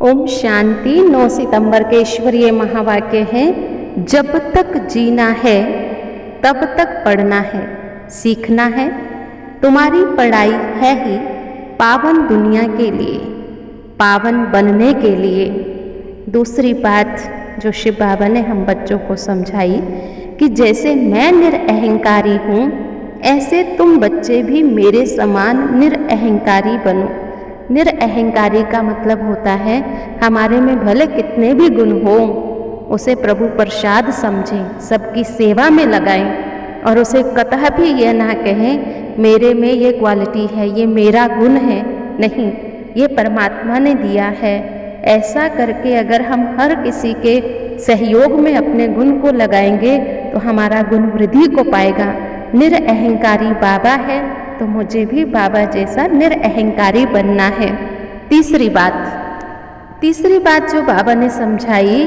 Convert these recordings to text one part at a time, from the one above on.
ओम शांति। 9 सितंबर के ईश्वरीय महावाक्य है, जब तक जीना है तब तक पढ़ना है, सीखना है। तुम्हारी पढ़ाई है ही पावन दुनिया के लिए, पावन बनने के लिए। दूसरी बात जो शिव बाबा ने हम बच्चों को समझाई कि जैसे मैं निरअहंकारी हूँ, ऐसे तुम बच्चे भी मेरे समान निरअहंकारी बनो। निरअहंकारी का मतलब होता है हमारे में भले कितने भी गुण हो, उसे प्रभु प्रसाद समझें, सबकी सेवा में लगाएं और उसे कतः भी यह ना कहें मेरे में ये क्वालिटी है, ये मेरा गुण है। नहीं, ये परमात्मा ने दिया है। ऐसा करके अगर हम हर किसी के सहयोग में अपने गुण को लगाएंगे तो हमारा गुण वृद्धि को पाएगा। निरअहंकारी बाबा है तो मुझे भी बाबा जैसा निरअहंकारी बनना है। तीसरी बात जो बाबा ने समझाई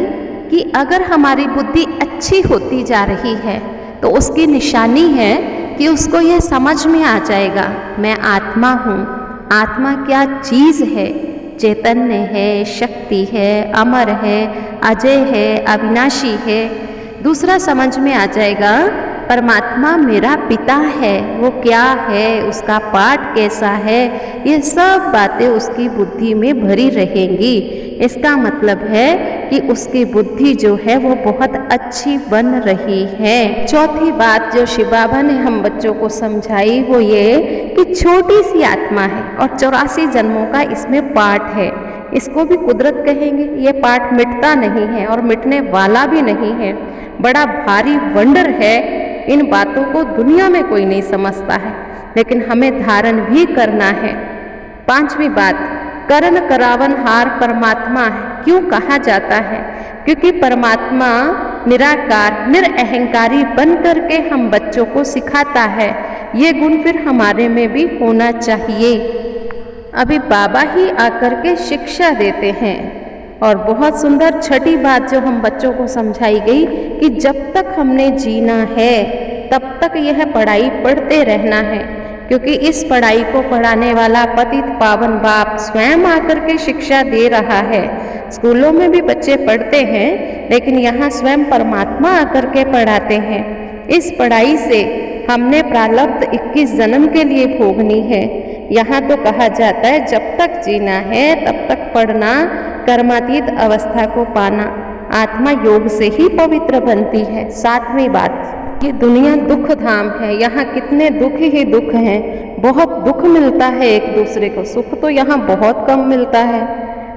कि अगर हमारी बुद्धि अच्छी होती जा रही है तो उसकी निशानी है कि उसको यह समझ में आ जाएगा मैं आत्मा हूँ। आत्मा क्या चीज़ है? चैतन्य है, शक्ति है, अमर है, अजय है, अविनाशी है। दूसरा समझ में आ जाएगा परमात्मा मेरा पिता है, वो क्या है, उसका पाठ कैसा है, ये सब बातें उसकी बुद्धि में भरी रहेंगी। इसका मतलब है कि उसकी बुद्धि जो है वो बहुत अच्छी बन रही है। चौथी बात जो शिव बाबा ने हम बच्चों को समझाई वो ये कि छोटी सी आत्मा है और 84 जन्मों का इसमें पाठ है। इसको भी कुदरत कहेंगे। ये पाठ मिटता नहीं है और मिटने वाला भी नहीं है। बड़ा भारी वंडर है। इन बातों को दुनिया में कोई नहीं समझता है, लेकिन हमें धारण भी करना है। पांचवी बात, करण करावन हार परमात्मा है। क्यों कहा जाता है? क्योंकि परमात्मा निराकार निरअहंकारी बन करके हम बच्चों को सिखाता है। ये गुण फिर हमारे में भी होना चाहिए। अभी बाबा ही आकर के शिक्षा देते हैं। और बहुत सुंदर छठी बात जो हम बच्चों को समझाई गई कि जब तक हमने जीना है तब तक यह पढ़ाई पढ़ते रहना है, क्योंकि इस पढ़ाई को पढ़ाने वाला पतित पावन बाप स्वयं आकर के शिक्षा दे रहा है। स्कूलों में भी बच्चे पढ़ते हैं, लेकिन यहाँ स्वयं परमात्मा आकर के पढ़ाते हैं। इस पढ़ाई से हमने प्रारब्ध 21 जन्म के लिए भोगनी है। यहाँ तो कहा जाता है जब तक जीना है तब तक पढ़ना, कर्मातीत अवस्था को पाना। आत्मा योग से ही पवित्र बनती है। सातवीं बात, ये दुनिया दुख धाम है। यहाँ कितने दुख ही दुख हैं। बहुत दुख मिलता है एक दूसरे को, सुख तो यहाँ बहुत कम मिलता है।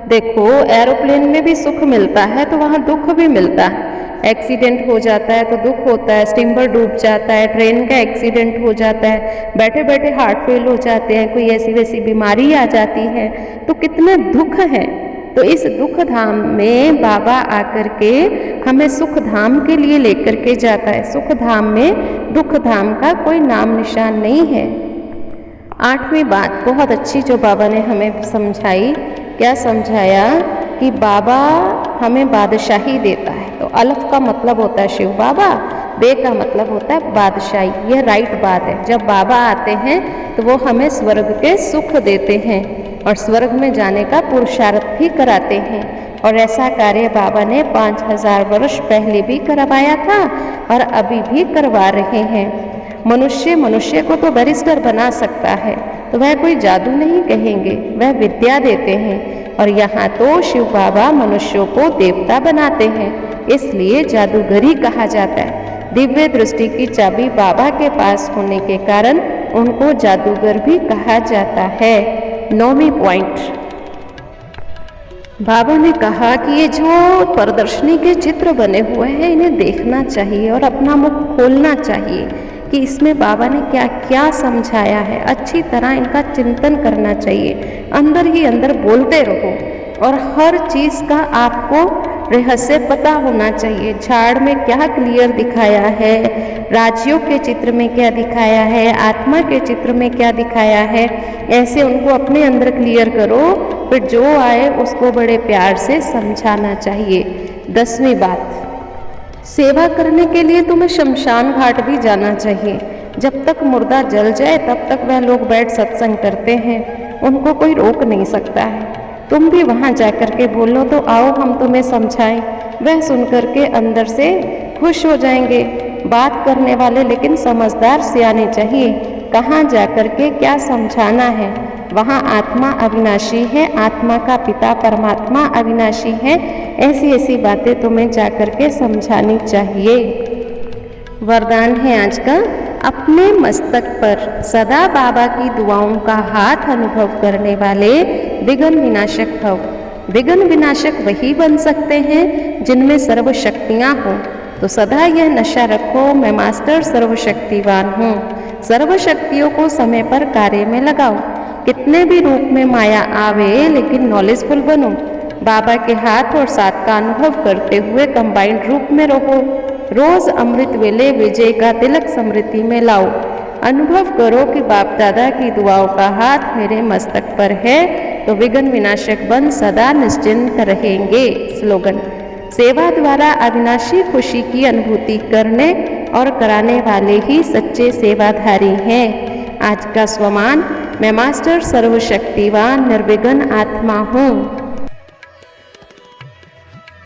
देखो, एरोप्लेन में भी सुख मिलता है तो वहाँ दुख भी मिलता है। एक्सीडेंट हो जाता है तो दुख होता है, स्टीमर डूब जाता है, ट्रेन का एक्सीडेंट हो जाता है, बैठे बैठे हार्ट फेल हो जाते हैं, कोई ऐसी वैसी बीमारी आ जाती है, तो कितने दुख हैं। तो इस दुख धाम में बाबा आकर के हमें सुख धाम के लिए लेकर के जाता है। सुख धाम में दुख धाम का कोई नाम निशान नहीं है। आठवीं बात बहुत अच्छी जो बाबा ने हमें समझाई। क्या समझाया? कि बाबा हमें बादशाही देता है। तो अलफ का मतलब होता है शिव बाबा, बे का मतलब होता है बादशाही। यह राइट बात है। जब बाबा आते हैं तो वो हमें स्वर्ग के सुख देते हैं और स्वर्ग में जाने का पुरुषार्थ भी कराते हैं। और ऐसा कार्य बाबा ने 5000 वर्ष पहले भी करवाया था और अभी भी करवा रहे हैं। मनुष्य को तो बैरिस्टर बना सकता है, तो वह कोई जादू नहीं कहेंगे, वह विद्या देते हैं। और यहाँ तो शिव बाबा मनुष्यों को देवता बनाते हैं, इसलिए जादूगरी कहा जाता है। दिव्य दृष्टि की चाबी बाबा के पास होने के कारण उनको जादूगर भी कहा जाता है। 9वीं पॉइंट, बाबा ने कहा कि ये जो प्रदर्शनी के चित्र बने हुए हैं इन्हें देखना चाहिए और अपना मुख खोलना चाहिए कि इसमें बाबा ने क्या क्या समझाया है। अच्छी तरह इनका चिंतन करना चाहिए। अंदर ही अंदर बोलते रहो और हर चीज़ का आपको रहस्य पता होना चाहिए। झाड़ में क्या क्लियर दिखाया है, राजियों के चित्र में क्या दिखाया है, आत्मा के चित्र में क्या दिखाया है, ऐसे उनको अपने अंदर क्लियर करो। फिर जो आए उसको बड़े प्यार से समझाना चाहिए। 10वीं बात, सेवा करने के लिए तुम्हें शमशान घाट भी जाना चाहिए। जब तक मुर्दा जल जाए तब तक वह लोग बैठ सत्संग करते हैं, उनको कोई रोक नहीं सकता है। तुम भी वहाँ जाकर के बोलो तो आओ हम तुम्हें समझाएं। वह सुनकर के अंदर से खुश हो जाएंगे। बात करने वाले लेकिन समझदार सियाने चाहिए। कहाँ जाकर के क्या समझाना है। वहाँ आत्मा अविनाशी है, आत्मा का पिता परमात्मा अविनाशी है। ऐसी ऐसी बातें तुम्हें जाकर के समझानी चाहिए। वरदान है आज का, अपने मस्तक पर सदा बाबा की दुआओं का हाथ अनुभव करने वाले विघ्न विनाशक भव। विघ्न विनाशक वही बन सकते हैं जिनमें सर्व शक्तियाँ हों। तो सदा यह नशा रखो, मैं मास्टर सर्वशक्तिवान हूँ। सर्व शक्तियों को समय पर कार्य में लगाओ। कितने भी रूप में माया आवे लेकिन नॉलेजफुल बनो। बाबा के हाथ और साथ का अनुभव करते हुए कंबाइंड रूप में रहो। रोज अमृत वेले विजय का तिलक स्मृति में लाओ। अनुभव करो कि बाप दादा की दुआओं का हाथ मेरे मस्तक पर है, तो विघ्न विनाशक बन सदा निश्चिंत रहेंगे। स्लोगन, सेवा द्वारा अविनाशी खुशी की अनुभूति करने और कराने वाले ही सच्चे सेवाधारी हैं। आज का स्वमान, मैं मास्टर सर्वशक्तिवान निर्विघ्न आत्मा हूँ।